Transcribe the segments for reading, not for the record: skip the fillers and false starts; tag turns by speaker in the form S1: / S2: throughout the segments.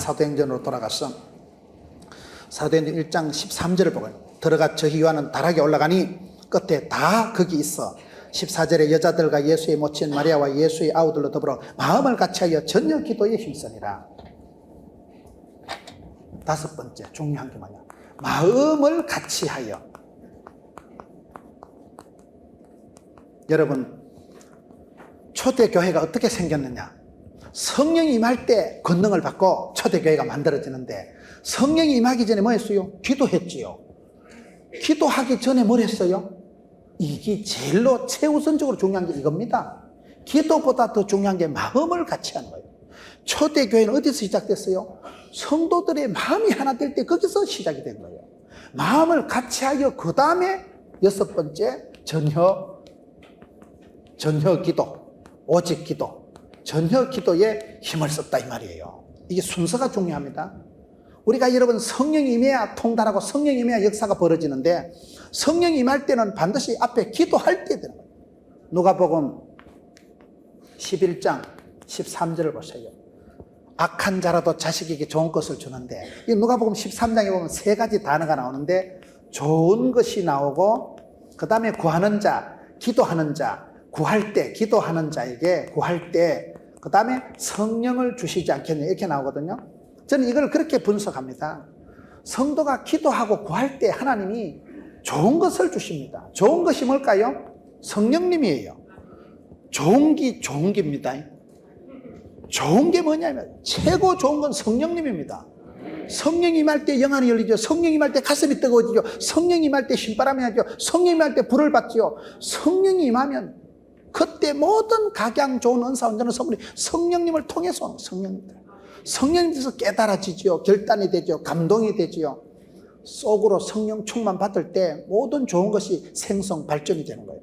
S1: 사도행전으로 돌아가서 사도행전 1장 13절을 보고 들어가 저희 요한은 다락에 올라가니 끝에 다 거기 있어 14절에 여자들과 예수의 모친 마리아와 예수의 아우들로 더불어 마음을 같이하여 전혀 기도에 힘쓰니라. 다섯 번째 중요한 게 뭐냐, 마음을 같이하여. 여러분, 초대교회가 어떻게 생겼느냐, 성령이 임할 때 권능을 받고 초대교회가 만들어지는데, 성령이 임하기 전에 뭐 했어요? 기도했지요. 기도하기 전에 뭘 했어요? 이게 제일로 최우선적으로 중요한 게 이겁니다. 기도보다 더 중요한 게 마음을 같이 하는 거예요. 초대교회는 어디서 시작됐어요? 성도들의 마음이 하나 될 때 거기서 시작이 된 거예요. 마음을 같이 하여 그 다음에 여섯 번째 전혀 기도, 오직 기도, 전혀 기도에 힘을 썼다 이 말이에요. 이게 순서가 중요합니다. 우리가 여러분 성령이 임해야 통달하고 성령이 임해야 역사가 벌어지는데, 성령이 임할 때는 반드시 앞에 기도할 때 되는 거예요. 누가복음 11장 13절을 보세요. 악한 자라도 자식에게 좋은 것을 주는데, 이 누가복음 13장에 보면 세 가지 단어가 나오는데, 좋은 것이 나오고, 그 다음에 구하는 자, 기도하는 자, 구할 때, 기도하는 자에게 구할 때, 그 다음에 성령을 주시지 않겠냐, 이렇게 나오거든요. 저는 이걸 그렇게 분석합니다. 성도가 기도하고 구할 때 하나님이 좋은 것을 주십니다. 좋은 것이 뭘까요? 성령님이에요. 좋은 기입니다. 좋은 게 뭐냐면 최고 좋은 건 성령님입니다. 성령이 임할 때 영안이 열리죠. 성령이 임할 때 가슴이 뜨거워지죠. 성령이 임할 때 신바람이 나죠. 성령이 임할 때 불을 받죠. 성령이 임하면 그때 모든 각양 좋은 은사 온전한 선물이 성령님을 통해서 오는 성령님들. 성령님께서 깨달아지지요. 결단이 되죠. 감동이 되지요. 속으로 성령 충만 받을 때 모든 좋은 것이 생성 발전이 되는 거예요.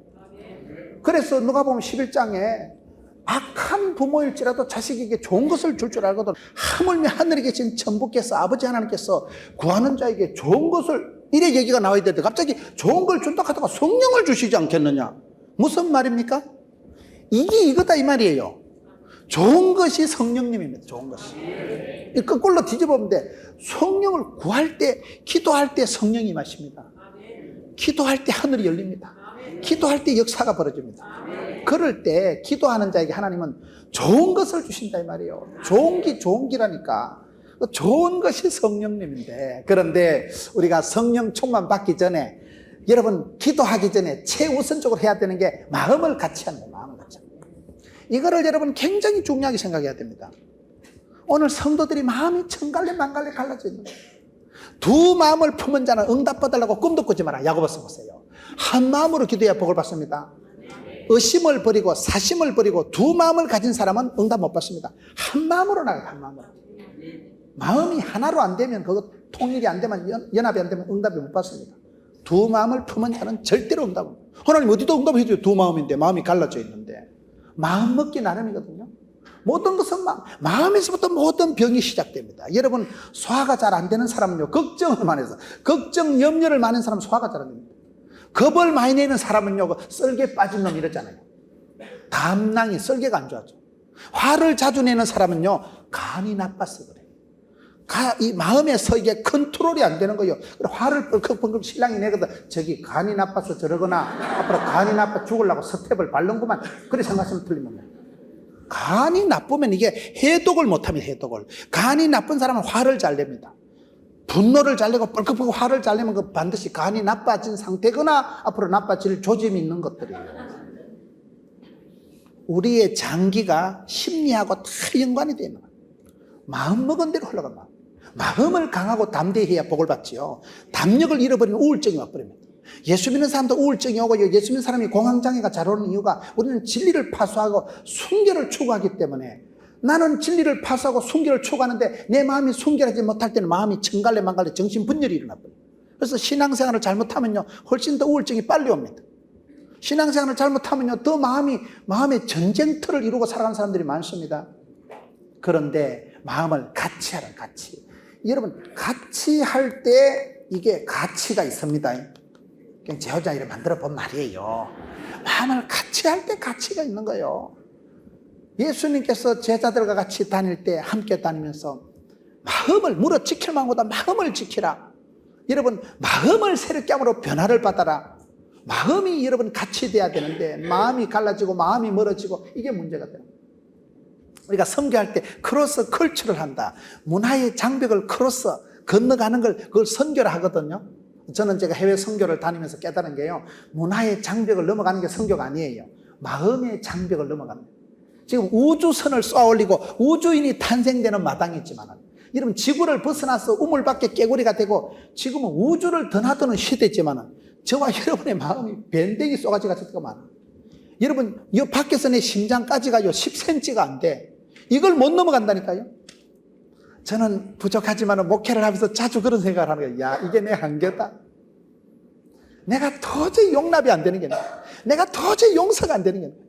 S1: 그래서 누가복음 11장에 악한 부모일지라도 자식에게 좋은 것을 줄 줄 알거든 하물며 하늘에 계신 천부께서, 아버지 하나님께서 구하는 자에게 좋은 것을, 이래 얘기가 나와야 되는데 갑자기 좋은 걸 준다 하다가 성령을 주시지 않겠느냐. 무슨 말입니까? 이게 이거다 이 말이에요. 좋은 것이 성령님입니다. 좋은 것이. 거꾸로 뒤집어보면 돼. 성령을 구할 때, 기도할 때 성령이 임하십니다. 기도할 때 하늘이 열립니다. 기도할 때 역사가 벌어집니다. 그럴 때 기도하는 자에게 하나님은 좋은 것을 주신다 이 말이에요. 좋은 기라니까. 좋은 것이 성령님인데, 그런데 우리가 성령 충만 받기 전에, 여러분 기도하기 전에 최우선적으로 해야 되는 게 마음을 같이 하는 거예요. 마음을 같이 하는 거예요. 이거를 여러분 굉장히 중요하게 생각해야 됩니다. 오늘 성도들이 마음이 천갈래 만갈래 갈라져 있는 거예요. 두 마음을 품은 자는 응답 받으려고 꿈도 꾸지 마라. 야고보서 보세요. 한 마음으로 기도해야 복을 받습니다. 의심을 버리고 사심을 버리고 두 마음을 가진 사람은 응답 못 받습니다. 한 마음으로 나가요. 한 마음으로. 마음이 하나로 안 되면, 그거 통일이 안 되면, 연합이 안 되면 응답이 못 받습니다. 두 마음을 품은 자는 절대로 응답을. 하나님 어디도 응답을 해줘요. 두 마음인데, 마음이 갈라져 있는데. 마음 먹기 나름이거든요. 모든 것은 마음에서부터 모든 병이 시작됩니다. 여러분 소화가 잘 안 되는 사람은요, 걱정을 많이 해서, 걱정 염려를 많은 사람은 소화가 잘 안 됩니다. 겁을 많이 내는 사람은요, 썰개 빠진 놈 이러잖아요. 담낭이, 썰개가 안 좋아져. 화를 자주 내는 사람은요, 간이 나빠서 그래요. 이 마음에서 이게 컨트롤이 안 되는 거예요. 화를 뻘컥뻘컥 신랑이 내거든. 저기 간이 나빠서 저러거나 앞으로 간이 나빠 죽으려고 스텝을 밟는구만. 그래 생각하시면 틀립니다. 간이 나쁘면 이게 해독을 못합니다. 해독을. 간이 나쁜 사람은 화를 잘 냅니다. 분노를 잘 내고 뻘컥뻘컥 화를 잘 내면 그 반드시 간이 나빠진 상태거나 앞으로 나빠질 조짐이 있는 것들이에요. 우리의 장기가 심리하고 다 연관이 되는 거예요. 마음 먹은 대로 흘러간 마음. 마음을 강하고 담대해야 복을 받지요. 담력을 잃어버리면 우울증이 와버립니다. 예수 믿는 사람도 우울증이 오고, 예수 믿는 사람이 공황장애가 잘 오는 이유가 우리는 진리를 파수하고 순결을 추구하기 때문에. 나는 진리를 파수하고 순결을 추구하는데 내 마음이 순결하지 못할 때는 마음이 천갈래 만갈래 정신분열이 일어나버려요. 그래서 신앙생활을 잘못하면요, 훨씬 더 우울증이 빨리 옵니다. 신앙생활을 잘못하면요, 더 마음의 전쟁터를 이루고 살아가는 사람들이 많습니다. 그런데 마음을 같이 하라, 같이. 여러분, 같이 할 때 이게 가치가 있습니다. 그냥 제 혼자 이렇게 만들어 본 말이에요. 마음을 같이 할 때 가치가 있는 거예요. 예수님께서 제자들과 같이 다닐 때 함께 다니면서 마음을 물어 지킬 만보다 마음을 지키라. 여러분, 마음을 새롭게 함으로 변화를 받아라. 마음이 여러분 같이 돼야 되는데 마음이 갈라지고 마음이 멀어지고 이게 문제가 돼요. 우리가 선교할 때 크로스 컬처를 한다. 문화의 장벽을 크로스 건너가는 걸 그걸 선교를 하거든요. 저는 제가 해외 선교를 다니면서 깨달은 게요, 문화의 장벽을 넘어가는 게 선교가 아니에요. 마음의 장벽을 넘어가는 거예요. 지금 우주선을 쏘아 올리고 우주인이 탄생되는 마당이지만, 여러분 지구를 벗어나서 우물밖에 깨구리가 되고 지금은 우주를 드나드는 시대지만 저와 여러분의 마음이 밴댕이 쏘가지가 저가 많아요. 여러분 이 밖에서 내 심장까지가 10cm가 안 돼. 이걸 못 넘어간다니까요. 저는 부족하지만 목회를 하면서 자주 그런 생각을 하는 거예요. 야, 이게 내 한계다. 내가 도저히 용납이 안 되는 게 아니야. 내가 도저히 용서가 안 되는 게 아니야.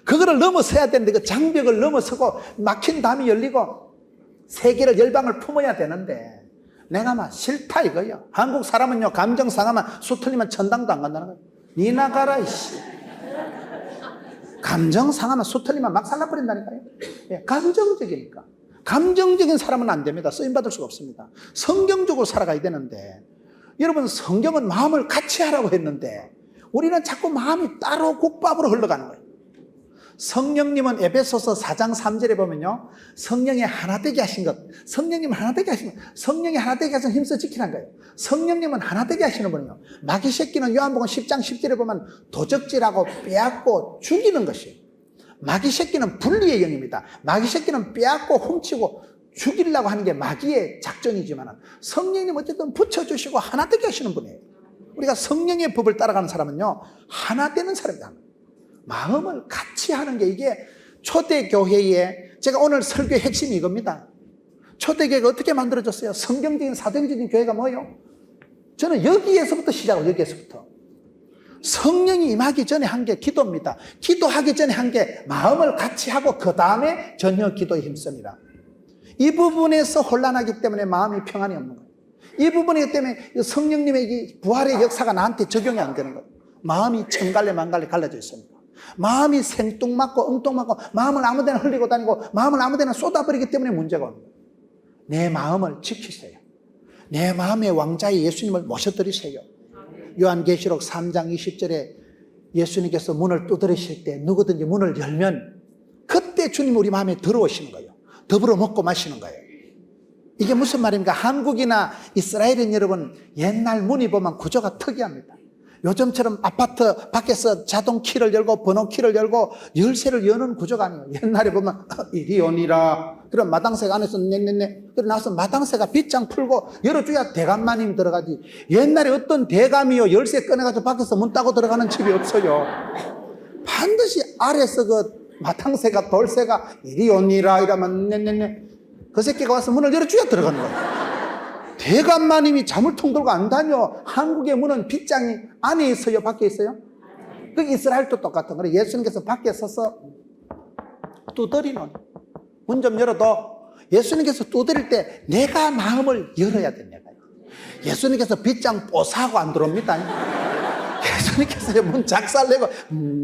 S1: 그거를 넘어서야 되는데 그 장벽을 넘어서고 막힌 담이 열리고 세계를 열방을 품어야 되는데 내가 막 싫다 이거예요. 한국 사람은요, 감정 상하면 수틀리면 천당도 안 간다는 거예요. 니 나가라 이씨. 감정 상하면 수틀리면 막 살라버린다니까요. 예, 감정적이니까. 감정적인 사람은 안 됩니다. 쓰임받을 수가 없습니다. 성경적으로 살아가야 되는데, 여러분 성경은 마음을 같이 하라고 했는데 우리는 자꾸 마음이 따로 국밥으로 흘러가는 거예요. 성령님은 에베소서 4장 3절에 보면요, 성령이 하나 되게 하신 것, 성령님은 하나 되게 하신 것, 성령이 하나 되게 하신 힘써 지키라는 거예요. 성령님은 하나 되게 하시는 분이요. 마귀 새끼는 요한복음 10장 10절에 보면 도적질하고 빼앗고 죽이는 것이에요. 마귀 새끼는 분리의 영입니다. 마귀 새끼는 빼앗고 훔치고 죽이려고 하는 게 마귀의 작전이지만 성령님 어쨌든 붙여주시고 하나 되게 하시는 분이에요. 우리가 성령의 법을 따라가는 사람은요, 하나 되는 사람이다. 마음을 같이 하는 게 이게 초대교회의, 제가 오늘 설교의 핵심이 이겁니다. 초대교회가 어떻게 만들어졌어요? 성경적인 사도행적인 교회가 뭐예요? 저는 여기에서부터 시작을, 여기에서부터. 성령이 임하기 전에 한 게 기도입니다. 기도하기 전에 한 게 마음을 같이 하고 그 다음에 전혀 기도에 힘씁니다. 이 부분에서 혼란하기 때문에 마음이 평안이 없는 거예요. 이 부분이기 때문에 성령님의 이 부활의 역사가 나한테 적용이 안 되는 거예요. 마음이 천갈래 만갈래 갈라져 있습니다. 마음이 생뚱맞고 엉뚱맞고 마음을 아무데나 흘리고 다니고 마음을 아무데나 쏟아버리기 때문에 문제가 오는 거예요. 내 마음을 지키세요. 내 마음의 왕자의 예수님을 모셔드리세요. 요한계시록 3장 20절에 예수님께서 문을 두드리실 때 누구든지 문을 열면 그때 주님 우리 마음에 들어오시는 거예요. 더불어 먹고 마시는 거예요. 이게 무슨 말입니까? 한국이나 이스라엘인 여러분, 옛날 문이 보면 구조가 특이합니다. 요즘처럼 아파트 밖에서 자동 키를 열고 번호 키를 열고 열쇠를 여는 구조가 아니에요. 옛날에 보면 이리 오니라. 그럼 마당새가 안에서 넥넥넥. 그래 나와서 마당새가 빗장 풀고 열어줘야 대감마님이 들어가지. 옛날에 어떤 대감이요 열쇠 꺼내가지고 밖에서 문 따고 들어가는 집이 없어요. 반드시 아래서 그 마당새가 돌새가 이리 오니라 이러면 넥넥넥. 그 새끼가 와서 문을 열어줘야 들어가는 거예요. 대감마님이 자물통 들고 안 다녀. 한국의 문은 빗장이 안에 있어요, 밖에 있어요? 그 이스라엘도 똑같은 거예요. 예수님께서 밖에 서서 두드리는, 문 좀 열어도 예수님께서 두드릴 때 내가 마음을 열어야 됩니다. 예수님께서 빗장 뽀사하고 안 들어옵니다. 예수님께서 문 작살내고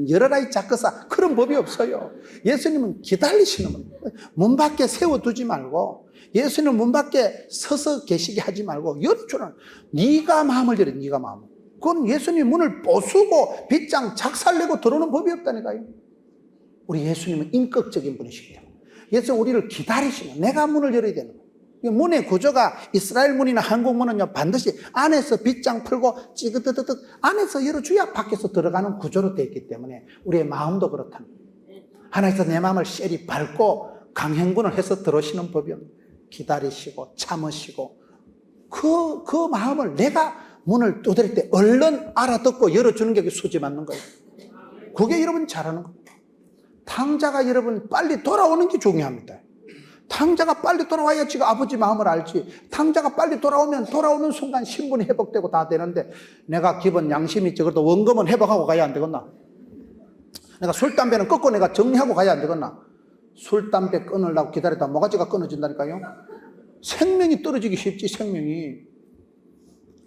S1: 열어라 이 작거사, 그런 법이 없어요. 예수님은 기다리시는 분. 문 밖에 세워두지 말고 예수님은 문 밖에 서서 계시게 하지 말고 열어주라. 네가 마음을 열어. 네가 마음을. 그건 예수님이 문을 부수고 빗장 작살내고 들어오는 법이 없다니까요. 우리 예수님은 인격적인 분이시기 때문에 예수님 우리를 기다리시면 내가 문을 열어야 되는 거예요. 문의 구조가 이스라엘 문이나 한국 문은요, 반드시 안에서 빗장 풀고 찌그드드득 안에서 열어줘야 밖에서 들어가는 구조로 되어 있기 때문에 우리의 마음도 그렇다는 거예요. 하나님께서 내 마음을 쎄리 밟고 강행군을 해서 들어오시는 법이요, 기다리시고 참으시고 그 마음을 내가 문을 두드릴 때 얼른 알아듣고 열어주는 게 수지 맞는 거예요. 그게 여러분 잘하는 거예요. 탕자가 여러분 빨리 돌아오는 게 중요합니다. 탕자가 빨리 돌아와야 지가 아버지 마음을 알지. 탕자가 빨리 돌아오면 돌아오는 순간 신분이 회복되고 다 되는데 내가 기본 양심이 있지. 그래도 원금은 회복하고 가야 안 되겠나? 내가 술, 담배는 끊고 내가 정리하고 가야 안 되겠나? 술, 담배 끊으려고 기다리다 모가지가 끊어진다니까요. 생명이 떨어지기 쉽지, 생명이.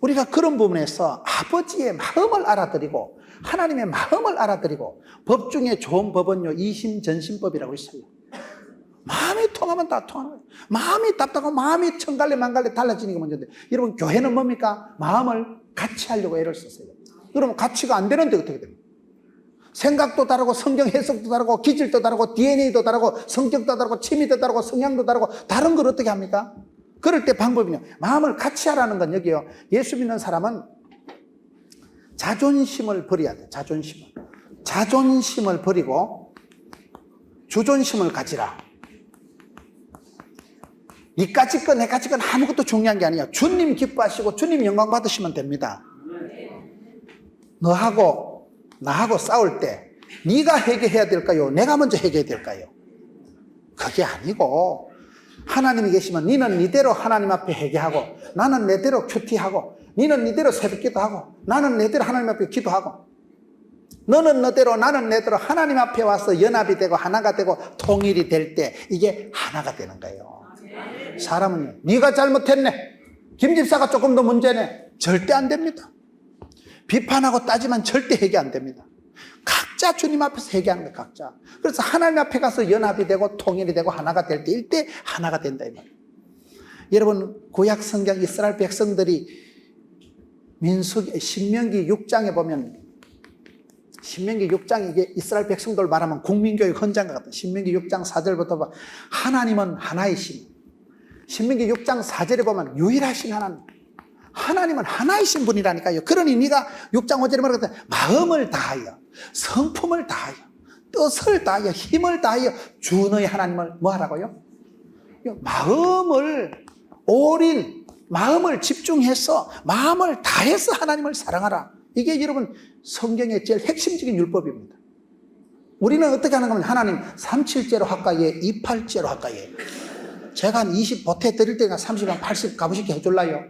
S1: 우리가 그런 부분에서 아버지의 마음을 알아들이고 하나님의 마음을 알아들이고, 법 중에 좋은 법은요 이심전심법이라고 있어요. 마음이 통하면 통하면 다 통하는 거예요. 마음이 답답하고 마음이 천갈래 만갈래 달라지는 게 문제인데, 여러분 교회는 뭡니까? 마음을 같이 하려고 애를 썼어요. 그러면 같이가 안 되는데 어떻게 됩니까? 생각도 다르고 성경 해석도 다르고 기질도 다르고 DNA도 다르고 성격도 다르고 취미도 다르고 성향도 다르고 다른 걸 어떻게 합니까? 그럴 때 방법이요. 마음을 같이 하라는 건 여기요. 예수 믿는 사람은 자존심을 버려야 돼. 자존심을 버리고 주존심을 가지라. 니까지 건 내까지 건 아무것도 중요한 게 아니야. 주님 기뻐하시고 주님 영광 받으시면 됩니다. 너하고 나하고 싸울 때 네가 해결해야 될까요? 내가 먼저 해결해야 될까요? 그게 아니고 하나님이 계시면 너는 네대로 하나님 앞에 회개하고 나는 내대로 큐티하고 너는 네대로 새벽기도 하고 나는 내대로 하나님 앞에 기도하고 너는 너대로 나는 내대로 하나님 앞에 와서 연합이 되고 하나가 되고 통일이 될 때 이게 하나가 되는 거예요. 사람은 네가 잘못했네, 김 집사가 조금 더 문제네, 절대 안 됩니다. 비판하고 따지면 절대 해결 안 됩니다. 각자 주님 앞에서 회개하는 거예요. 각자. 그래서 하나님 앞에 가서 연합이 되고 통일이 되고 하나가 될 때 이때 하나가 된다 이 말이에요. 여러분 구약 성경 이스라엘 백성들이 신명기 6장에 보면 신명기 6장 이게 이스라엘 백성들 말하면 국민교육 헌장과 같은 신명기 6장 4절부터 봐. 하나님은 하나이신. 신명기 6장 4절에 보면 유일하신 하나님. 하나님은 하나이신 분이라니까요. 그러니 네가 6장 5절에 말하거든. 마음을 다하여 성품을 다하여 뜻을 다하여 힘을 다하여 주 너의 하나님을 뭐 하라고요? 마음을 마음을 집중해서 마음을 다해서 하나님을 사랑하라. 이게 여러분 성경의 제일 핵심적인 율법입니다. 우리는 어떻게 하는가 하면 하나님 37제로 할까요? 28제로 할까요? 제가 한 20 보태 드릴 때가 30한 80 가보시게 해줄라요?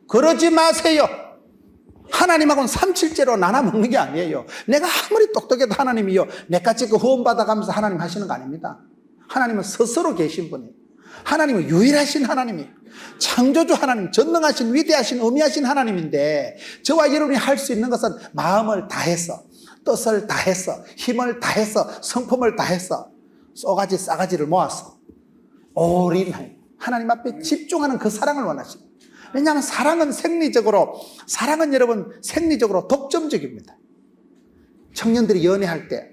S1: 그러지 마세요. 하나님하고는 37제로 나눠 먹는 게 아니에요. 내가 아무리 똑똑해도 하나님이요 내까지 그 후원 받아가면서 하나님 하시는 거 아닙니다. 하나님은 스스로 계신 분이에요. 하나님은 유일하신 하나님이에요. 창조주 하나님, 전능하신 위대하신 의미하신 하나님인데 저와 여러분이 할 수 있는 것은 마음을 다해서 뜻을 다해서 힘을 다해서 성품을 다해서 쏘가지 싸가지를 모아서 올인하여 하나님 앞에 집중하는 그 사랑을 원하십니다. 왜냐하면 사랑은 여러분 생리적으로 독점적입니다. 청년들이 연애할 때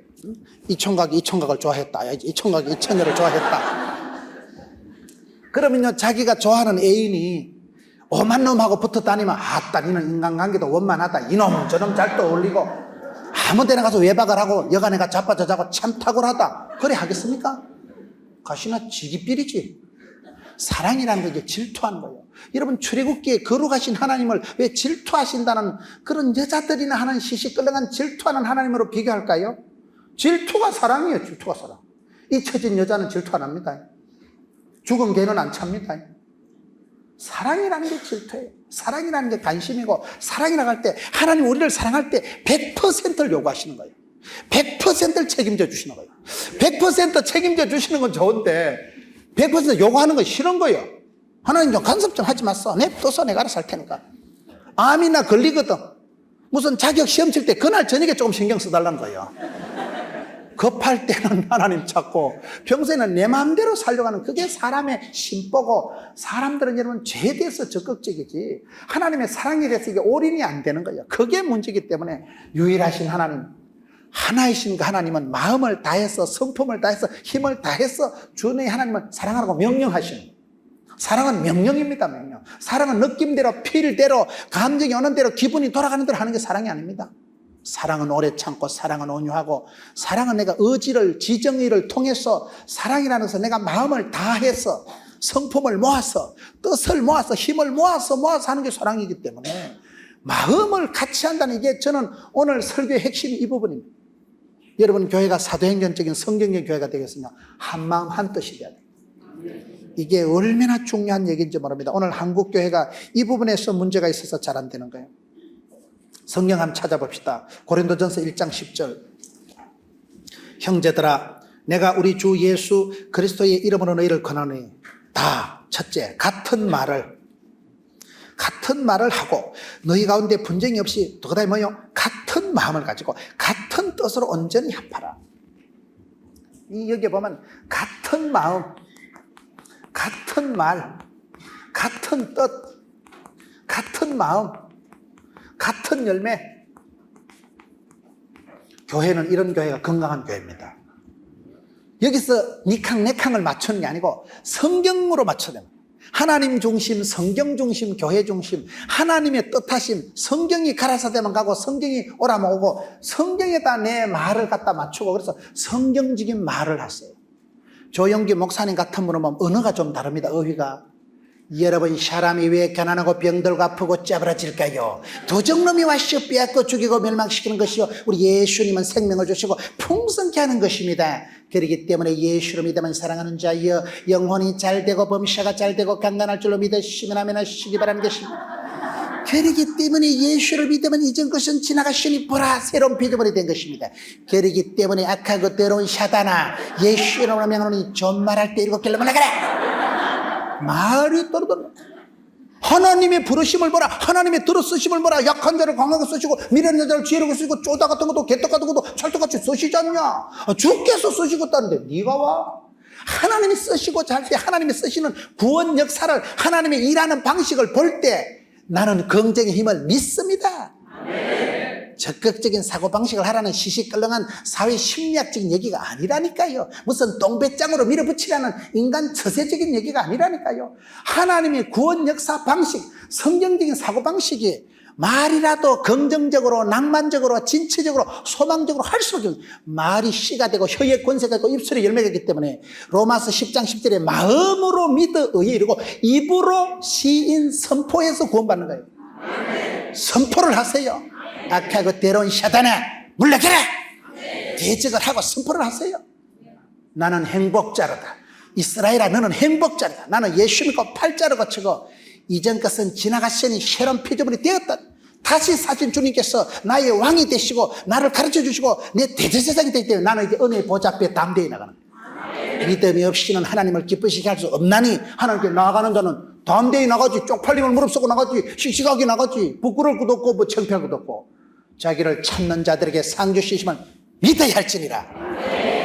S1: 이 총각이 이 총각을 좋아했다, 이 총각이 이 처녀를 좋아했다. 그러면요 자기가 좋아하는 애인이 오만 놈하고 붙어 다니면 아따 니는 인간관계도 원만하다, 이놈 저놈 잘 떠올리고 아무 데나 가서 외박을 하고 여간에 가 자빠져자고 참 탁월하다, 그래 하겠습니까? 가시나 지기삐리지. 사랑이라는 게 질투하는 거예요. 여러분 출애굽기에 거룩하신 하나님을 왜 질투하신다는 그런 여자들이나 하는 시시끌렁한 질투하는 하나님으로 비교할까요? 질투가 사랑이에요. 질투가 사랑. 잊혀진 여자는 질투 안 합니다. 죽은 개는 안 찹니다. 사랑이라는 게 질투예요. 사랑이라는 게 관심이고, 사랑이라고 할 때 하나님 우리를 사랑할 때 100%를 요구하시는 거예요. 100%를 책임져 주시는 거예요. 100% 책임져 주시는 건 좋은데 100% 요구하는 건 싫은 거예요. 하나님 좀 간섭 좀 하지 마소. 냅둬서 내가 알아서 할 테니까. 암이나 걸리거든. 무슨 자격 시험 칠 때 그날 저녁에 조금 신경 써달라는 거예요. 급할 때는 하나님 찾고 평소에는 내 마음대로 살려고 하는 그게 사람의 심보고, 사람들은 여러분 죄에 대해서 적극적이지 하나님의 사랑에 대해서 이게 올인이 안 되는 거예요. 그게 문제이기 때문에 유일하신 하나님, 하나이신 그 하나님은 마음을 다해서 성품을 다해서 힘을 다해서 주 너의 하나님을 사랑하라고 명령하시는 거예요. 사랑은 명령입니다. 명령. 사랑은 느낌대로 필대로 감정이 오는 대로 기분이 돌아가는 대로 하는 게 사랑이 아닙니다. 사랑은 오래 참고, 사랑은 온유하고, 사랑은 내가 의지를 지정의를 통해서, 사랑이라는 것은 내가 마음을 다해서 성품을 모아서 뜻을 모아서 힘을 모아서 하는 게 사랑이기 때문에 마음을 같이 한다는 이게 저는 오늘 설교의 핵심이 이 부분입니다. 여러분 교회가 사도행전적인 성경적 교회가 되겠으면 한 마음 한 뜻이 돼야 돼요. 이게 얼마나 중요한 얘기인지 모릅니다. 오늘 한국 교회가 이 부분에서 문제가 있어서 잘 안 되는 거예요. 성경 한번 찾아봅시다. 고린도전서 1장 10절. 형제들아 내가 우리 주 예수 그리스도의 이름으로 너희를 권하노니 다 첫째 같은 말을 하고 너희 가운데 분쟁이 없이 또 그다음에 뭐요? 같은 마음을 가지고 같은 뜻으로 온전히 합하라. 여기에 보면 같은 마음, 같은 말, 같은 뜻, 같은 마음, 같은 열매. 교회는 이런 교회가 건강한 교회입니다. 여기서 니캉 내캉을 맞추는 게 아니고 성경으로 맞춰야 됩니다. 하나님 중심, 성경 중심, 교회 중심, 하나님의 뜻하심, 성경이 가라사대만 가고 성경이 오라면 오고 성경에다 내 말을 갖다 맞추고 그래서 성경적인 말을 하세요. 조영기 목사님 같은 분은 보면 언어가 좀 다릅니다. 어휘가. 여러분, 사람이 왜 가난하고 병들고 아프고 째버려질까요? 도적놈이 와서 빼앗고 죽이고 멸망시키는 것이요, 우리 예수님은 생명을 주시고 풍성케 하는 것입니다. 그렇기 때문에 예수를 믿으면 사랑하는 자여 영혼이 잘되고 범사가 잘되고 강건할 줄로 믿으시면 아멘 하시기 바라는 것입니다. 그렇기 때문에 예수를 믿으면 이전 것은 지나가시니 보라 새로운 피조물이 된 것입니다. 그렇기 때문에 악하고 더러운 사단아, 예수로 명하노니 존말할 때 일곱 길로 물러가라. 말이 떨어졌네. 하나님의 부르심을 보라, 하나님의 들어쓰심을 보라. 약한 자를 강하게 쓰시고 미련한 자를 지혜롭게 쓰시고 쪼다 같은 것도 개떡 같은 것도 찰떡같이 쓰시지 않냐. 주께서 쓰시겠다는데 네가 와. 하나님이 쓰시고 잘 때 하나님이 쓰시는 구원 역사를, 하나님의 일하는 방식을 볼 때 나는 긍정의 힘을 믿습니다. 적극적인 사고방식을 하라는 시시껄렁한 사회 심리학적인 얘기가 아니라니까요. 무슨 똥배짱으로 밀어붙이라는 인간 처세적인 얘기가 아니라니까요. 하나님의 구원 역사 방식, 성경적인 사고방식이 말이라도 긍정적으로, 낭만적으로, 진취적으로, 소망적으로 할 수밖에 없어요. 말이 씨가 되고 혀의 권세가 있고 입술에 열매가 있기 때문에 로마서 10장 10절에 마음으로 믿어 의에 이르고 입으로 시인 선포해서 구원받는 거예요. 선포를 하세요. 악하고 더러운 사단아 물러가라. 대적을 하고 선포를 하세요. 나는 행복자로다. 이스라엘아 너는 행복자로다. 나는 예수 믿고 팔자로 거치고 이전 것은 지나갔으니 새로운 피조물이 되었다. 다시 사신 주님께서 나의 왕이 되시고 나를 가르쳐 주시고 내 대제사장이 되기 때문에 나는 이제 은혜의 보좌 앞에 담대히 나가는 거예요. 믿음이 없이는 하나님을 기쁘시게 할 수 없나니 하나님께 나아가는 자는 담대히 나가지. 쪽팔림을 무릅쓰고 나가지. 씩씩하게 나가지. 부끄러울 것도 없고 뭐 창피할 것도 없고 자기를 찾는 자들에게 상 주시심을 믿어야 할지니라.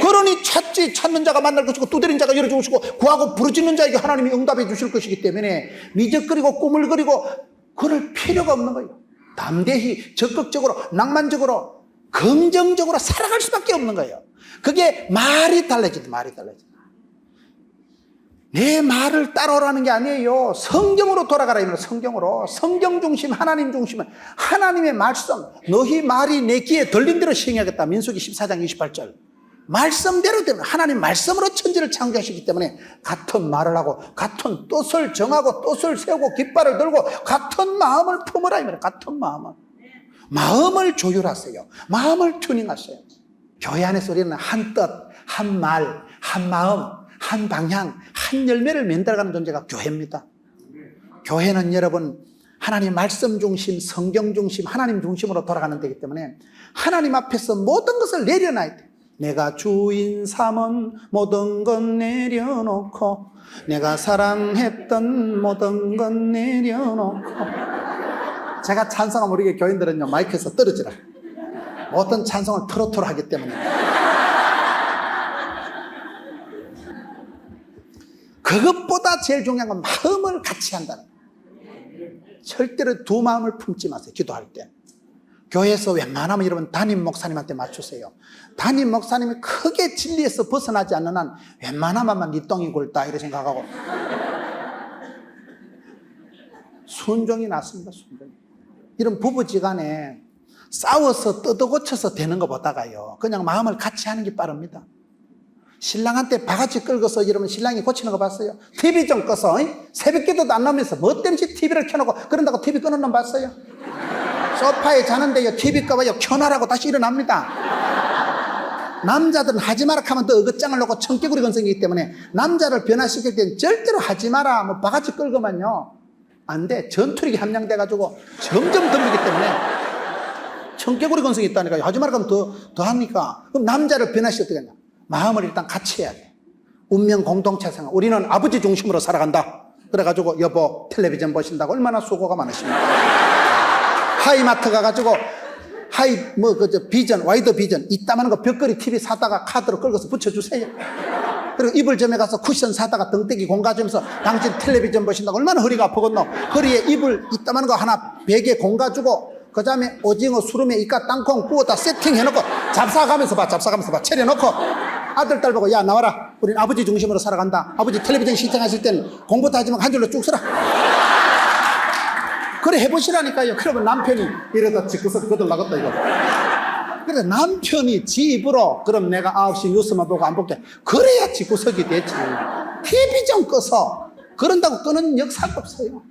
S1: 그러니 찾는 자가 만날 것이고 두드린 자가 열어주고 구하고 부르짖는 자에게 하나님이 응답해 주실 것이기 때문에 미적거리고 꾸물거리고 그럴 필요가 없는 거예요. 담대히 적극적으로 낭만적으로 긍정적으로 살아갈 수밖에 없는 거예요. 그게 말이 달라지다. 말이 달라지다. 내 말을 따라오라는 게 아니에요. 성경으로 돌아가라. 이면 성경으로. 성경 중심, 하나님 중심은 하나님의 말씀. 너희 말이 내 귀에 들린 대로 시행하겠다. 민수기 14장 28절. 말씀대로 되면 하나님 말씀으로 천지를 창조하시기 때문에 같은 말을 하고 같은 뜻을 정하고 뜻을 세우고 깃발을 들고 같은 마음을 품으라. 이면 같은 마음을 조율하세요. 마음을 튜닝하세요. 교회 안에서 우리는 한 뜻, 한 말, 한 마음, 한 방향, 한 열매를 만들어가는 존재가 교회입니다. 교회는 여러분 하나님 말씀 중심, 성경 중심, 하나님 중심으로 돌아가는 데이기 때문에 하나님 앞에서 모든 것을 내려놔야 돼. 내가 주인 삼은 모든 것 내려놓고 내가 사랑했던 모든 것 내려놓고. 제가 찬송하면 우리 교인들은요 마이크에서 떨어지라. 어떤 찬송을 트로트로 하기 때문에. 그것보다 제일 중요한 건 마음을 같이 한다는 거예요. 절대로 두 마음을 품지 마세요. 기도할 때. 교회에서 웬만하면 여러분 담임 목사님한테 맞추세요. 담임 목사님이 크게 진리에서 벗어나지 않는 한 웬만하면 네 똥이 굵다 이렇게 생각하고 순종이 낫습니다. 순종이. 이런 부부지간에 싸워서 뜯어고쳐서 되는 것보다가요 그냥 마음을 같이 하는 게 빠릅니다. 신랑한테 바가지 끌고서 여러분 신랑이 고치는 거 봤어요? TV 좀 꺼서 새벽기도도 안 나오면서 뭐 때문에 TV를 켜놓고 그런다고 TV 끄는 놈 봤어요? 소파에 자는데요 TV 꺼봐요 켜놔라고 다시 일어납니다. 남자들은 하지 마라 하면 또 어긋장을 놓고 청개구리 건성이기 때문에 남자를 변화시킬 땐 절대로 하지 마라 뭐 바가지 끌고만요 안 돼. 전투력이 함량돼가지고 점점 덤비기 때문에 청개구리 건성이 있다니까요. 하지 마라 하면 더 합니까? 그럼 남자를 변화시켜 어떻게 하냐? 마음을 일단 같이 해야 돼. 운명 공동체 생활. 우리는 아버지 중심으로 살아간다. 그래가지고 여보 텔레비전 보신다고 얼마나 수고가 많으십니까? 하이마트 가가지고 비전 와이드 비전 이따만한 거 벽걸이 TV 사다가 카드로 끌고서 붙여주세요. 그리고 이불점에 가서 쿠션 사다가 등대기 공가주면서 당신 텔레비전 보신다고 얼마나 허리가 아프겠노. 허리에 이불 이따만 거 하나 베개 공가주고 그 다음에 오징어 수름에 이까 땅콩 구워다 세팅해놓고 잡사가면서 봐. 차려놓고 아들 딸 보고 야 나와라. 우린 아버지 중심으로 살아간다. 아버지 텔레비전 시청하실 때는 공부도 하지 말고 한 줄로 쭉 서라. 그래 해보시라니까요. 그러면 남편이 이러다 집구석 거들나갔다 이거. 그래 남편이 지 입으로 그럼 내가 9시 뉴스만 보고 안 볼게. 그래야 집구석이 되지. TV 좀 꺼서 그런다고 끄는 역사가 없어요.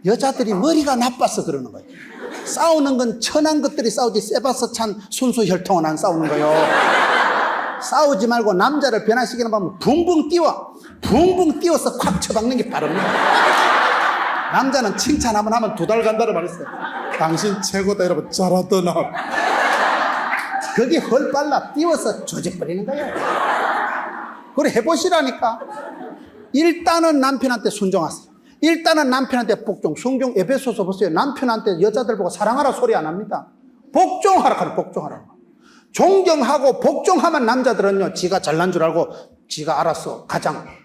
S1: 여자들이 머리가 나빠서 그러는 거예요. 싸우는 건 천한 것들이 싸우지 쇠바서 찬 순수 혈통은 안 싸우는 거예요. 싸우지 말고 남자를 변화시키는 방법은 붕붕 띄워서 콱 쳐박는 게 빠릅니다. 남자는 칭찬 한번 하면 2달 간다고 말했어요. 당신 최고다 여러분. 잘하더나. 그게 헐 빨라. 띄워서 조져버리는 거예요. 그래 해보시라니까. 일단은 남편한테 순종하세요. 일단은 남편한테 복종. 성경 에베소서 보세요. 남편한테 여자들 보고 사랑하라 소리 안 합니다. 복종하라 하라. 복종하라. 존경하고 복종하면 남자들은요 지가 잘난 줄 알고 지가 알아서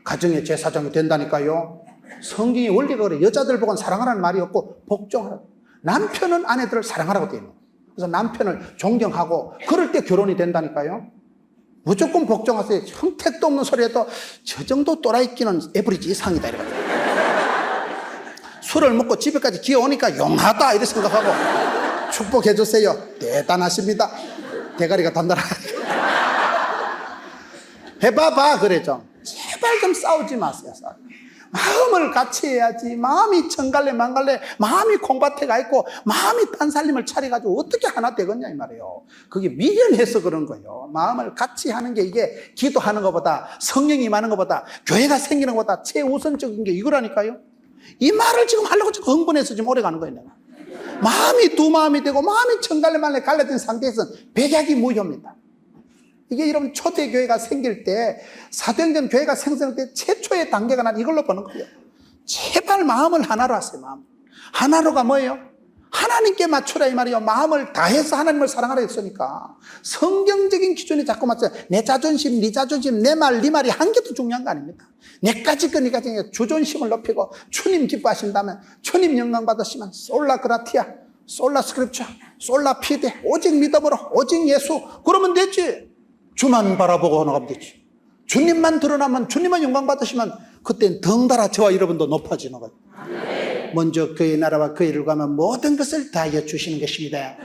S1: 가정의 제사장이 된다니까요. 성경의 원리가 그래. 여자들 보고는 사랑하라는 말이 없고 복종하라. 남편은 아내들을 사랑하라고 되어 있는 거예요. 그래서 남편을 존경하고 그럴 때 결혼이 된다니까요. 무조건 복종하세요. 형택도 없는 소리 해도 저 정도 또라이끼는 에버리지 이상이다 이러거든요. 술을 먹고 집에까지 기어오니까 용하다 이렇게 생각하고 축복해 주세요. 대단하십니다. 대가리가 단단하게. 해봐봐 그래 좀. 제발 좀 싸우지 마세요. 마음을 같이 해야지. 마음이 천갈래 만갈래 마음이 콩밭에 가 있고 마음이 딴 살림을 차려가지고 어떻게 하나 되겠냐 이 말이에요. 그게 미련해서 그런 거예요. 마음을 같이 하는 게 이게 기도하는 것보다 성령이 임하는 것보다 교회가 생기는 것보다 최우선적인 게 이거라니까요. 이 말을 지금 하려고 지금 흥분해서 지금 오래 가는 거예요. 내가. 마음이 두 마음이 되고 마음이 천갈래 만갈래 갈라진 상태에서는 백약이 무효입니다. 이게 여러분 초대교회가 생길 때 사도행전 교회가 생성할 때 최초의 단계가 난 이걸로 보는 거예요. 제발 마음을 하나로 하세요. 마음. 하나로가 뭐예요? 하나님께 맞추라 이 말이에요. 마음을 다해서 하나님을 사랑하라 했으니까 성경적인 기준이 자꾸 맞춰요. 내 자존심, 네 자존심, 내 말, 네 말이 한 개도 중요한 거 아닙니까? 내까지 거 니까지 주존심을 높이고 주님 기뻐하신다면 주님 영광 받으시면 솔라 그라티아, 솔라 스크립처, 솔라 피데 오직 믿음으로 오직 예수 그러면 되지. 주만 바라보고 나가면 되지. 주님만 드러나면 주님만 영광 받으시면 그땐 덩달아 저와 여러분도 높아지는 거예요. 먼저 그의 나라와 그의 일을 구하면 모든 것을 다하여 주시는 것입니다.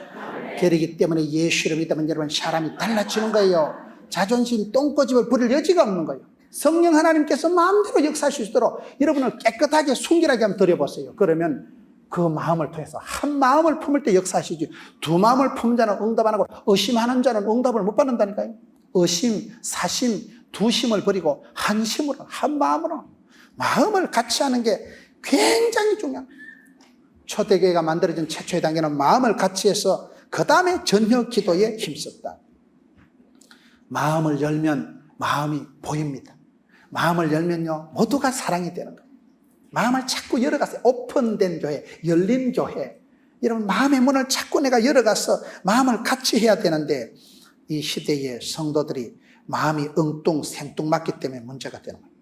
S1: 그렇기 때문에 예수를 믿으면 여러분 사람이 달라지는 거예요. 자존심 똥꼬집을 부릴 여지가 없는 거예요. 성령 하나님께서 마음대로 역사하실 수 있도록 여러분을 깨끗하게 순결하게 한번 드려보세요. 그러면 그 마음을 통해서 한 마음을 품을 때 역사하시지. 두 마음을 품은 자는 응답 안 하고 의심하는 자는 응답을 못 받는다니까요. 의심, 사심, 두 심을 버리고 한 심으로 한 마음으로 마음을 같이 하는 게 굉장히 중요합니다. 초대교회가 만들어진 최초의 단계는 마음을 같이 해서 그 다음에 전혀 기도에 힘썼다. 마음을 열면 마음이 보입니다. 마음을 열면요 모두가 사랑이 되는 거예요. 마음을 자꾸 열어가세요. 오픈된 교회, 열린 교회. 여러분 마음의 문을 자꾸 내가 열어가서 마음을 같이 해야 되는데 이 시대의 성도들이 마음이 생뚱맞기 때문에 문제가 되는 거예요.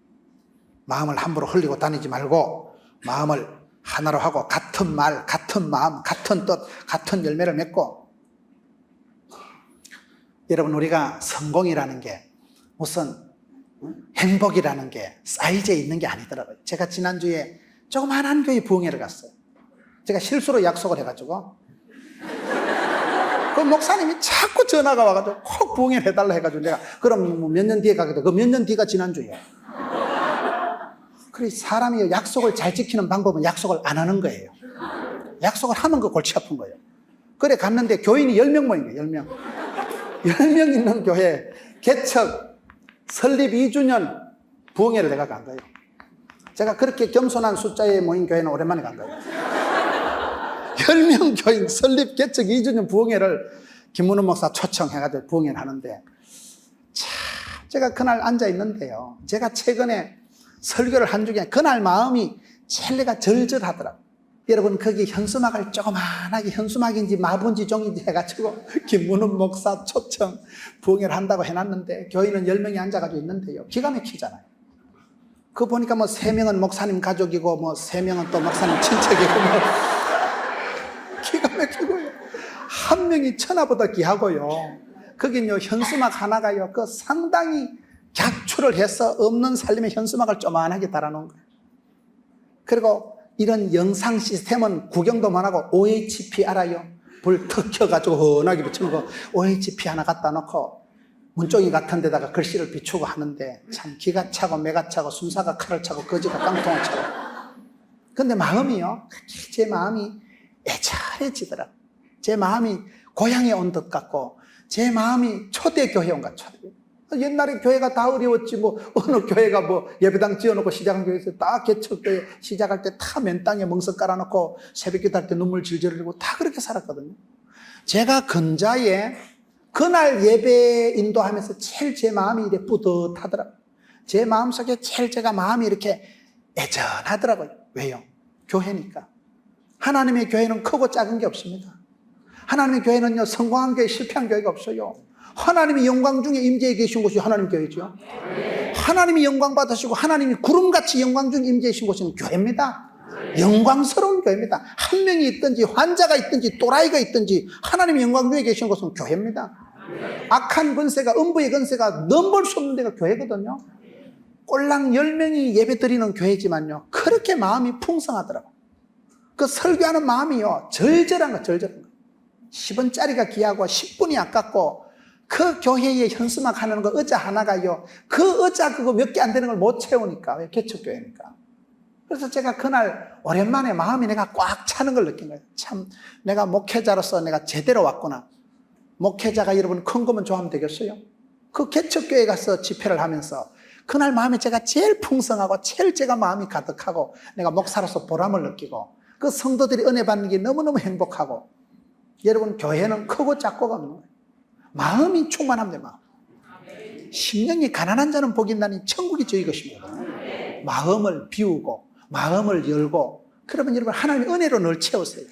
S1: 마음을 함부로 흘리고 다니지 말고 마음을 하나로 하고 같은 말, 같은 마음, 같은 뜻, 같은 열매를 맺고. 여러분 우리가 성공이라는 게 무슨 행복이라는 게 사이즈에 있는 게 아니더라고요. 제가 지난주에 조그마한 교회 부흥회를 갔어요. 제가 실수로 약속을 해가지고 그 목사님이 자꾸 전화가 와가지고 꼭 부흥회 해달라 해가지고 내가 그럼 몇 년 뒤에 가겠다. 그 몇 년 뒤가 지난주예요. 그래 사람이 약속을 잘 지키는 방법은 약속을 안 하는 거예요. 약속을 하면 그 골치 아픈 거예요. 그래 갔는데 교인이 10명 모인 거예요. 10명. 10명 있는 교회 개척 설립 2주년 부흥회를 내가 간 거예요. 제가 그렇게 겸손한 숫자에 모인 교회는 오랜만에 간 거예요. 10명 교인 설립 개척 2주년 부흥회를 김문훈 목사 초청해가지고 부흥회를 하는데 참 제가 그날 앉아 있는데요. 제가 최근에 설교를 한 중에 그날 마음이 첼레가 절절하더라고요. 여러분 거기 현수막을 조그만하게 현수막인지 마분지 종인지 해가지고 김문훈 목사 초청 부흥회를 한다고 해놨는데 교인은 10명이 앉아가지고 있는데요. 기가 막히잖아요. 그거 보니까 뭐 3명은 목사님 가족이고 뭐 3명은 또 목사님 친척이고 뭐 기가 막히고요. 한 명이 천하보다 귀하고요. 거긴요 현수막 하나가요 그 상당히 객추를 해서 없는 살림의 현수막을 조그만하게 달아놓은 거예요. 그리고 이런 영상 시스템은 구경도 못하고 OHP 알아요? 불 턱 켜가지고 헌하게 붙이는 거 OHP 하나 갖다 놓고 문종이 같은 데다가 글씨를 비추고 하는데 참 기가 차고 매가 차고 순사가 칼을 차고 거지가 깡통을 차고. 근데 마음이요, 제 마음이 애절해지더라고요. 제 마음이 고향에 온 듯 같고 제 마음이 초대교회 온 것 같아요. 옛날에 교회가 다 어려웠지 뭐 어느 교회가 뭐 예배당 지어놓고 시작한 교회에서 다 개척교회 시작할 때 다 맨 땅에 멍석 깔아놓고 새벽기도 할 때 눈물 질질 흘리고 다 그렇게 살았거든요. 제가 근자에 그날 예배 인도하면서 제일 제 마음이 이렇게 뿌듯하더라고요. 제 마음속에 제일 제가 마음이 이렇게 애전하더라고요. 왜요? 교회니까. 하나님의 교회는 크고 작은 게 없습니다. 하나님의 교회는요 성공한 교회 실패한 교회가 없어요. 하나님이 영광 중에 임재해 계신 곳이 하나님 교회죠. 하나님이 영광 받으시고 하나님이 구름같이 영광 중에 임재해 계신 곳은 교회입니다. 영광스러운 교회입니다. 한 명이 있든지 환자가 있든지 또라이가 있든지 하나님이 영광 중에 계신 곳은 교회입니다. 악한 권세가 음부의 권세가 넘볼 수 없는 데가 교회거든요. 꼴랑 10명이 예배 드리는 교회지만요 그렇게 마음이 풍성하더라고요. 그 설교하는 마음이요 절절한 거 절절한 거. 10원짜리가 귀하고 10분이 아깝고 그 교회에 현수막 하는 거 의자 하나가요 그 의자 그거 몇 개 안 되는 걸 못 채우니까. 왜? 개척교회니까. 그래서 제가 그날 오랜만에 마음이 내가 꽉 차는 걸 느낀 거예요. 참 내가 목회자로서 내가 제대로 왔구나. 목회자가 여러분 큰 거면 좋아하면 되겠어요? 그 개척교회 가서 집회를 하면서 그날 마음이 제가 제일 풍성하고 제일 제가 마음이 가득하고 내가 목사로서 보람을 느끼고 그 성도들이 은혜 받는 게 너무너무 행복하고. 여러분 교회는 크고 작고가 없는 거예요. 마음이 충만하면 돼요. 마음. 심령이 가난한 자는 복이 있나니 천국이 저희 것입니다. 마음을 비우고 마음을 열고 그러면 여러분 하나님의 은혜로 늘 채우세요.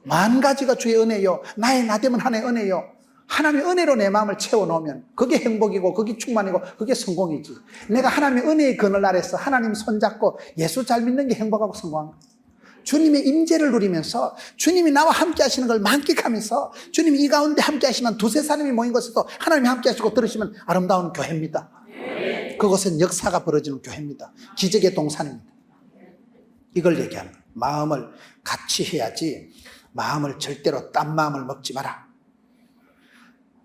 S1: 만 가지가 주의 은혜요 나의 나됨은 하나님의 은혜요. 하나님의 은혜로 내 마음을 채워놓으면 그게 행복이고 그게 충만이고 그게 성공이지. 내가 하나님의 은혜의 그늘 아래서 하나님 손잡고 예수 잘 믿는 게 행복하고 성공한 거예요. 주님의 임재를 누리면서 주님이 나와 함께 하시는 걸 만끽하면서 주님이 이 가운데 함께 하시면 두세 사람이 모인 곳에도 하나님이 함께 하시고 들으시면 아름다운 교회입니다. 그것은 역사가 벌어지는 교회입니다. 기적의 동산입니다. 이걸 얘기하는 거예요. 마음을 같이 해야지 마음을 절대로 딴 마음을 먹지 마라.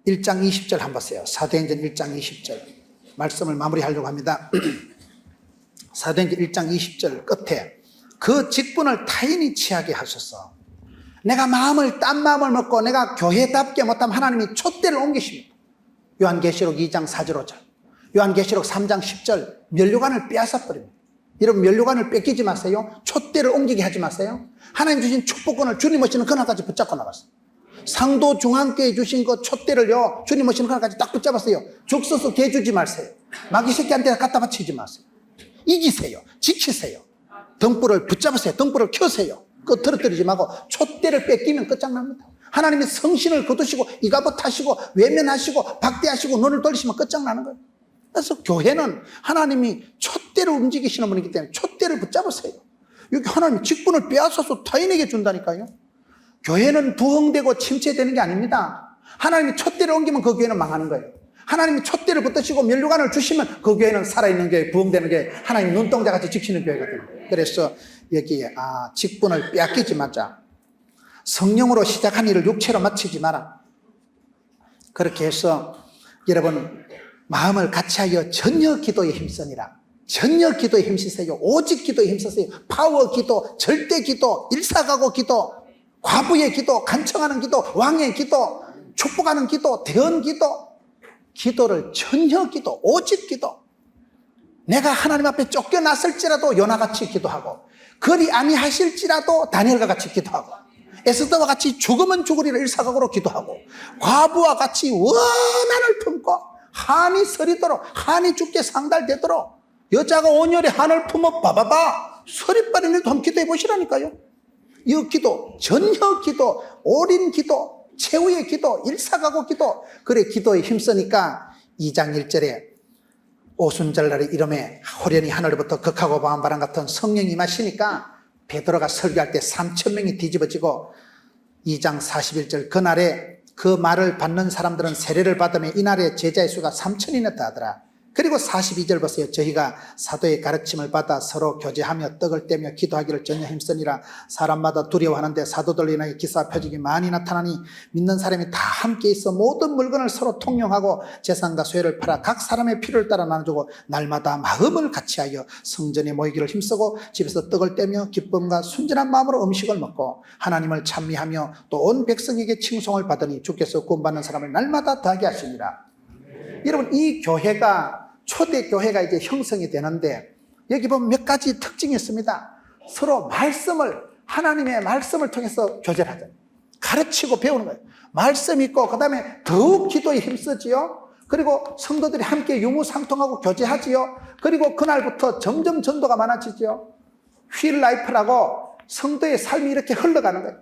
S1: 1장 20절 한번 보세요. 사도행전 1장 20절 말씀을 마무리하려고 합니다. 사도행전 1장 20절 끝에 그 직분을 타인이 취하게 하셔서 내가 마음을 딴 마음을 먹고 내가 교회답게 못하면 하나님이 촛대를 옮기십니다. 요한계시록 2장 4절 5절 요한계시록 3장 10절 면류관을 빼앗아 버립니다. 여러분 면류관을 뺏기지 마세요. 촛대를 옮기게 하지 마세요. 하나님 주신 축복권을 주님 오시는 그날까지 붙잡고 나갔어요. 상도 중앙교회 주신 그 촛대를요 주님 오시는 그날까지 딱 붙잡았어요. 죽서서 개주지 마세요. 마귀 새끼한테 갖다 바치지 마세요. 이기세요. 지키세요. 등불을 붙잡으세요. 등불을 켜세요. 그거 떨어뜨리지 말고 촛대를 뺏기면 끝장납니다. 하나님이 성신을 거두시고 이가봇 하시고 외면하시고 박대하시고 눈을 돌리시면 끝장나는 거예요. 그래서 교회는 하나님이 촛대를 움직이시는 분이기 때문에 촛대를 붙잡으세요. 여기 하나님이 직분을 빼앗아서 타인에게 준다니까요. 교회는 부흥되고 침체되는 게 아닙니다. 하나님이 촛대를 옮기면 그 교회는 망하는 거예요. 하나님이 촛대를 붙드시고 면류관을 주시면 그 교회는 살아있는 교회, 부흥되는 교회, 하나님 눈동자같이 지키는 교회가 됩니다. 그래서 여기에 직분을 빼앗기지 말자. 성령으로 시작한 일을 육체로 마치지 마라. 그렇게 해서 여러분 마음을 같이하여 전혀 기도에 힘쓰니라. 전혀 기도에 힘쓰세요. 오직 기도에 힘쓰세요. 파워 기도, 절대 기도, 일사가고 기도, 과부의 기도, 간청하는 기도, 왕의 기도, 축복하는 기도, 대언 기도. 기도를 전혀 기도, 오직 기도. 내가 하나님 앞에 쫓겨났을지라도 요나같이 기도하고 그리 아니하실지라도 다니엘과 같이 기도하고 에스더와 같이 죽으면 죽으리라 일사각오로 기도하고 과부와 같이 원한을 품고 한이 서리도록 한이 죽게 상달되도록 여자가 온열에 한을 품어 바바바 서리빨인 일도 한번 기도해 보시라니까요. 이 기도, 전혀 기도, 올인 기도, 최후의 기도, 일사가고 기도, 그래 기도에 힘쓰니까 2장 1절에 오순절날의 이름에 호련히 하늘부터 극하고 바람 같은 성령이 임하시니까 베드로가 설교할 때 3,000명이 뒤집어지고 2장 41절 그날에 그 말을 받는 사람들은 세례를 받으며 이날에 제자의 수가 3,000이나 하더라. 그리고 42절 보세요. 저희가 사도의 가르침을 받아 서로 교제하며 떡을 떼며 기도하기를 전혀 힘쓰니라. 사람마다 두려워하는데 사도들로 인하여 기사 표적이 많이 나타나니 믿는 사람이 다 함께 있어 모든 물건을 서로 통용하고 재산과 소유를 팔아 각 사람의 필요를 따라 나눠주고 날마다 마음을 같이하여 성전에 모이기를 힘쓰고 집에서 떡을 떼며 기쁨과 순전한 마음으로 음식을 먹고 하나님을 찬미하며 또 온 백성에게 칭송을 받으니 주께서 구원받는 사람을 날마다 더하게 하시니라. 여러분, 이 교회가 초대 교회가 이제 형성이 되는데 여기 보면 몇 가지 특징이 있습니다. 서로 말씀을, 하나님의 말씀을 통해서 교제를 하죠. 가르치고 배우는 거예요. 말씀 있고 그 다음에 더욱 기도에 힘쓰지요. 그리고 성도들이 함께 유무상통하고 교제하지요. 그리고 그날부터 점점 전도가 많아지지요. 휠 라이프라고 성도의 삶이 이렇게 흘러가는 거예요.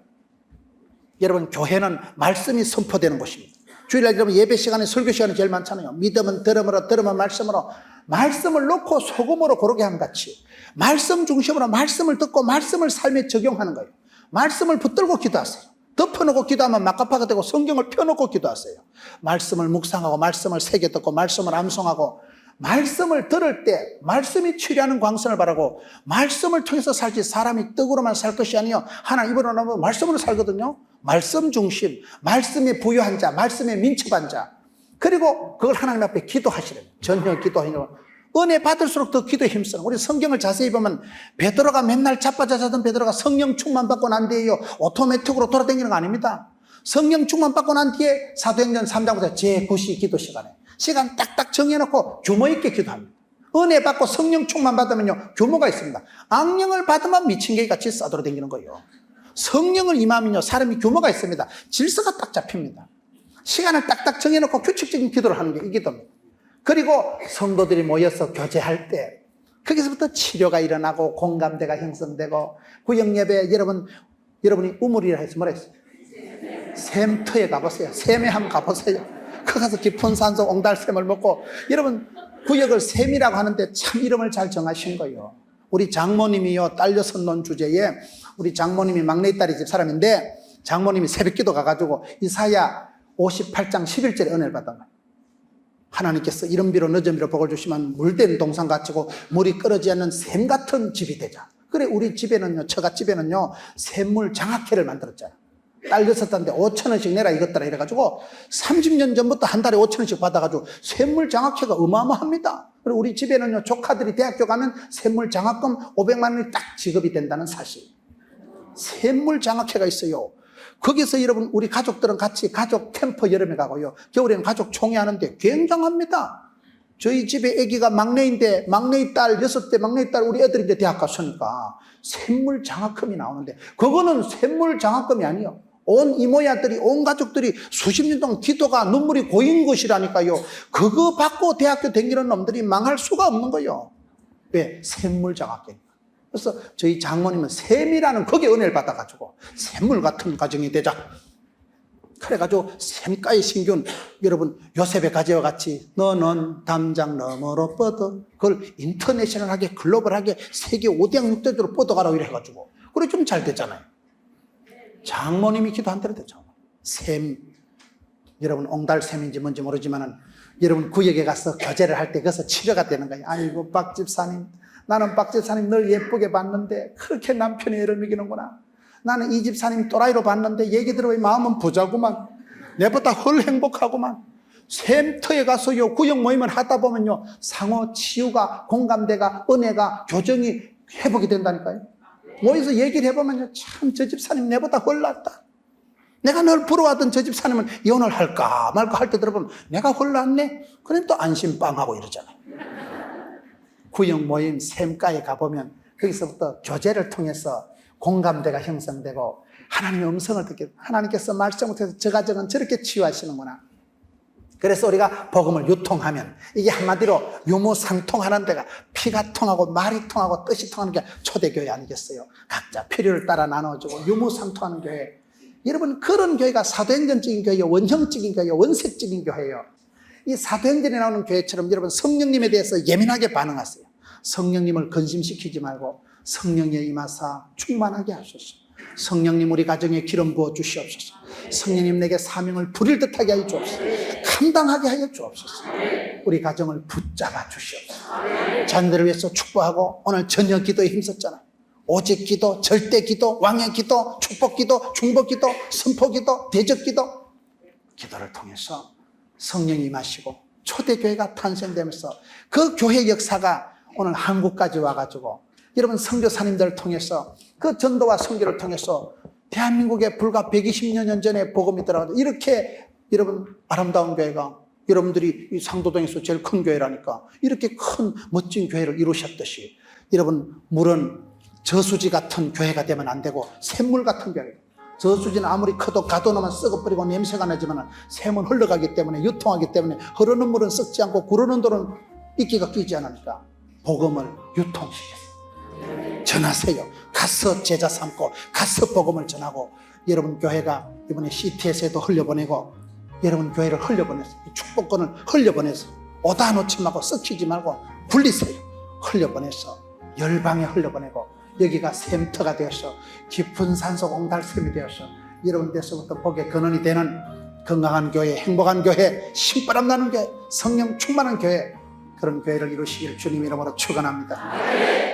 S1: 여러분, 교회는 말씀이 선포되는 곳입니다. 주일날 여러분 예배 시간에 설교 시간이 제일 많잖아요. 믿음은 들음으로, 들음은 말씀으로. 말씀을 놓고 소금으로 고르게 함 같이 말씀 중심으로 말씀을 듣고 말씀을 삶에 적용하는 거예요. 말씀을 붙들고 기도하세요. 덮어놓고 기도하면 막가파가 되고 성경을 펴놓고 기도하세요. 말씀을 묵상하고 말씀을 새겨 듣고 말씀을 암송하고 말씀을 들을 때 말씀이 치료하는 광선을 바라고 말씀을 통해서 살지 사람이 떡으로만 살 것이 아니요 하나 입으로 나오면 말씀으로 살거든요. 말씀 중심, 말씀에 부유한 자, 말씀에 민첩한 자, 그리고 그걸 하나님 앞에 기도하시래요. 전혀 기도하려고. 은혜 받을수록 더 기도에 힘쓰는. 우리 성경을 자세히 보면 베드로가 맨날 자빠자자던 베드로가 성령 충만 받고 난 뒤에요 오토매틱으로 돌아다니는 거 아닙니다. 성령 충만 받고 난 뒤에 사도행전 3장부터 제9시 기도 시간 딱딱 정해놓고 규모 있게 기도합니다. 은혜 받고 성령 충만 받으면요 규모가 있습니다. 악령을 받으면 미친 개기 같이 싸돌아다니는 거예요. 성령을 임하면요 사람이 규모가 있습니다. 질서가 딱 잡힙니다. 시간을 딱딱 정해놓고 규칙적인 기도를 하는 게 이 기도입니다. 그리고 성도들이 모여서 교제할 때 거기서부터 치료가 일어나고 공감대가 형성되고 구역예배 여러분이 우물이라 해서 뭐라 했어요? 샘터에 가보세요. 샘에 한번 가보세요. 그 가서 깊은 산속 옹달샘을 먹고 여러분 구역을 샘이라고 하는데 참 이름을 잘 정하신 거예요. 우리 장모님이요 딸 6 주제에 우리 장모님이 막내 딸이 집 사람인데 장모님이 새벽기도 가가지고 이사야 58장 11절에 은혜를 받은 거예요. 하나님께서 이른 비로 늦은 비로 복을 주시면 물된 동산 같이고 물이 끓어지 않는 샘 같은 집이 되자. 그래 우리 집에는요 처갓집에는요 샘물 장학회를 만들었잖아요. 딸 6단데 5,000원씩 내라 이것더라 이래가지고 30년 전부터 한 달에 5,000원씩 받아가지고 샘물 장학회가 어마어마합니다. 그리고 우리 집에는요 조카들이 대학교 가면 샘물 장학금 500만 원이 딱 지급이 된다는 사실. 샘물 장학회가 있어요. 거기서 여러분 우리 가족들은 같이 가족 캠프 여름에 가고요 겨울에는 가족 총회하는데 굉장합니다. 저희 집에 아기가 막내인데 막내의 딸 6대 막내의 딸 우리 애들이 이제 대학 갔으니까 샘물 장학금이 나오는데 그거는 샘물 장학금이 아니에요. 온 이모야들이 온 가족들이 수십 년 동안 기도가 눈물이 고인 것이라니까요. 그거 받고 대학교 다니는 놈들이 망할 수가 없는 거예요. 왜? 샘물 장학금. 그래서 저희 장모님은 샘이라는 거기에 은혜를 받아가지고 샘물 같은 가정이 되자. 그래가지고 샘가의 신균 여러분 요셉의 가지와 같이 너는 담장 너머로 뻗어 그걸 인터내셔널하게 글로벌하게 세계 5대양 6대주로 뻗어가라고 이래가지고 그래 좀 잘 됐잖아요. 장모님이 기도한 대로 됐죠. 샘 여러분 옹달샘인지 뭔지 모르지만은 여러분 구역에 가서 교제를 할 때 거기서 치료가 되는 거예요. 아이고 박 집사님 나는 박 집사님 늘 예쁘게 봤는데 그렇게 남편이 애를 먹이는구나. 나는 이 집사님 또라이로 봤는데 얘기 들어보니 마음은 부자구만. 내보다 헐 행복하구만. 샘터에 가서요 구역 모임을 하다 보면요 상호 치유가 공감대가 은혜가 교정이 회복이 된다니까요. 모여서 얘기를 해보면요 참 저 집사님 내보다 헐 낫다. 내가 늘 부러워하던 저 집사님은 이혼을 할까 말까 할 때 들어보면 내가 헐 낫네. 그럼 또 안심빵하고 이러잖아요. 구역 모임 샘가에 가보면 거기서부터 교제를 통해서 공감대가 형성되고 하나님의 음성을 듣게 하나님께서 말씀을 통해서 저 가정은 저렇게 치유하시는구나. 그래서 우리가 복음을 유통하면 이게 한마디로 유무상통하는 데가 피가 통하고 말이 통하고 뜻이 통하는 게 초대교회 아니겠어요? 각자 필요를 따라 나눠주고 유무상통하는 교회. 여러분, 그런 교회가 사도행전적인 교회요, 원형적인 교회요, 원색적인 교회예요. 이 사도행전에 나오는 교회처럼 여러분 성령님에 대해서 예민하게 반응하세요. 성령님을 근심시키지 말고 성령에 임하사 충만하게 하소서. 성령님 우리 가정에 기름 부어 주시옵소서. 성령님 내게 사명을 부릴 듯하게 하여 주옵소서. 감당하게 하여 주옵소서. 우리 가정을 붙잡아 주시옵소서. 자녀들을 위해서 축복하고 오늘 저녁 기도에 힘썼잖아요. 오직 기도, 절대 기도, 왕의 기도, 축복 기도, 중복 기도, 선포 기도, 대적 기도. 기도를 통해서 성령이 임하시고 초대교회가 탄생되면서 그 교회 역사가 오늘 한국까지 와가지고 여러분 선교사님들을 통해서 그 전도와 선교를 통해서 대한민국에 불과 120여 년 전에 복음이 들어가서 이렇게 여러분 아름다운 교회가 여러분들이 이 상도동에서 제일 큰 교회라니까 이렇게 큰 멋진 교회를 이루셨듯이 여러분 물은 저수지 같은 교회가 되면 안 되고 샘물 같은 교회. 저수지는 아무리 커도 가둬놓으면 썩어버리고 냄새가 나지만 샘은 흘러가기 때문에 유통하기 때문에 흐르는 물은 썩지 않고 구르는 돌은 이끼가 끼지 않으니까 복음을 유통시켰어요. 전하세요. 가서 제자 삼고 가서 복음을 전하고 여러분 교회가 이번에 CTS에도 흘려보내고 여러분 교회를 흘려보냈어요. 축복권을 흘려보내서 오다 놓지 말고 썩히지 말고 굴리세요. 흘려보내서 열방에 흘려보내고 여기가 샘터가 되어서 깊은 산속 옹달샘이 되어서 여러분 데서부터 복의 근원이 되는 건강한 교회, 행복한 교회, 신바람 나는 교회, 성령 충만한 교회, 그런 교회를 이루시길 주님 이름으로 축원합니다.